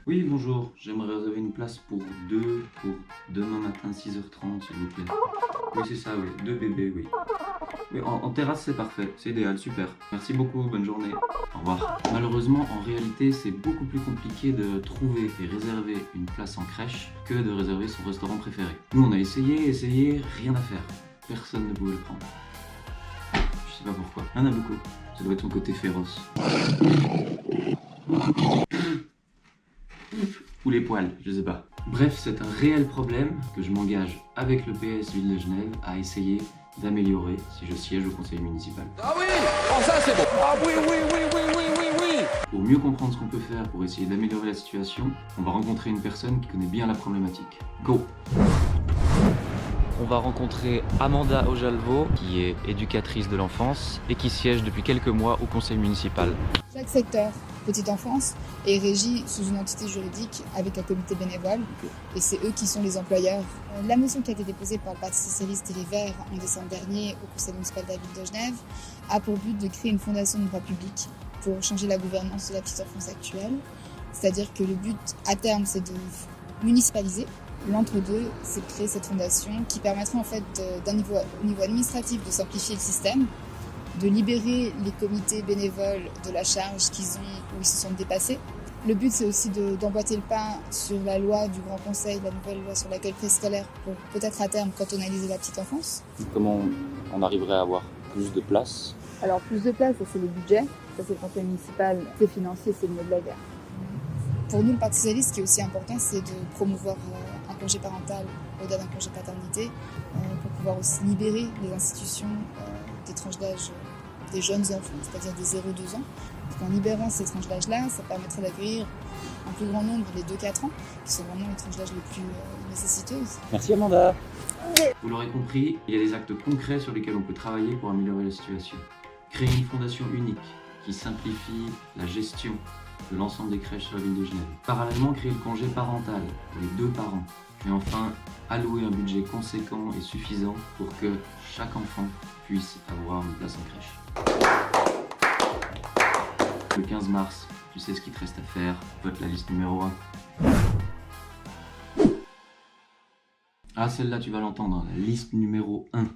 Oui, bonjour, j'aimerais réserver une place pour deux pour demain matin 6h30, s'il vous plaît. Oui, c'est ça, oui, deux bébés, oui. Oui, en terrasse, c'est parfait, c'est idéal, super. Merci beaucoup, bonne journée. Au revoir. Malheureusement, en réalité, c'est beaucoup plus compliqué de trouver et réserver une place en crèche que de réserver son restaurant préféré. Nous, on a essayé, rien à faire. Personne ne pouvait le prendre. Je sais pas pourquoi. Il y en a beaucoup. Ça doit être son côté féroce. Ou les poils, je sais pas. Bref, c'est un réel problème que je m'engage avec le PS Ville de Genève à essayer d'améliorer si je siège au conseil municipal. Ah oui! Oh ça c'est bon! Ah oui, oui, oui, oui, oui, oui, oui! Pour mieux comprendre ce qu'on peut faire pour essayer d'améliorer la situation, on va rencontrer une personne qui connaît bien la problématique. Go! On va rencontrer Amanda Ojalvo, qui est éducatrice de l'enfance et qui siège depuis quelques mois au conseil municipal. Chaque secteur petite enfance est régi sous une entité juridique avec un comité bénévole et c'est eux qui sont les employeurs. La motion qui a été déposée par le Parti Socialiste et les Verts en décembre dernier au conseil municipal de la ville de Genève a pour but de créer une fondation de droit public pour changer la gouvernance de la petite enfance actuelle. C'est-à-dire que le but à terme c'est de municipaliser. L'entre-deux, c'est de créer cette fondation qui permettrait en fait au niveau administratif de simplifier le système, de libérer les comités bénévoles de la charge qu'ils ont où ils se sont dépassés. Le but, c'est aussi d'emboîter le pas sur la loi du Grand Conseil, la nouvelle loi sur l'accueil préscolaire pour peut-être à terme cantonaliser la petite enfance. Comment on arriverait à avoir plus de place? Alors plus de place, ça c'est le budget, ça c'est le conseil municipal, c'est financier, c'est le mot de la guerre. Pour nous, le Parti Socialiste, ce qui est aussi important, c'est de promouvoir un congé parental au-delà d'un congé paternité pour pouvoir aussi libérer les institutions des tranches d'âge des jeunes enfants, c'est-à-dire des 0-2 ans. Donc, en libérant ces tranches d'âge-là, ça permettrait d'accueillir un plus grand nombre des 2-4 ans, qui sont vraiment les tranches d'âge les plus nécessiteuses. Merci Amanda. Vous l'aurez compris, il y a des actes concrets sur lesquels on peut travailler pour améliorer la situation. Créer une fondation unique qui simplifie la gestion de l'ensemble des crèches sur la ville de Genève. Parallèlement, créer le congé parental pour les deux parents. Et enfin, allouer un budget conséquent et suffisant pour que chaque enfant puisse avoir une place en crèche. Le 15 mars, tu sais ce qu'il te reste à faire, vote la liste numéro 1. Ah, celle-là, tu vas l'entendre, la liste numéro 1.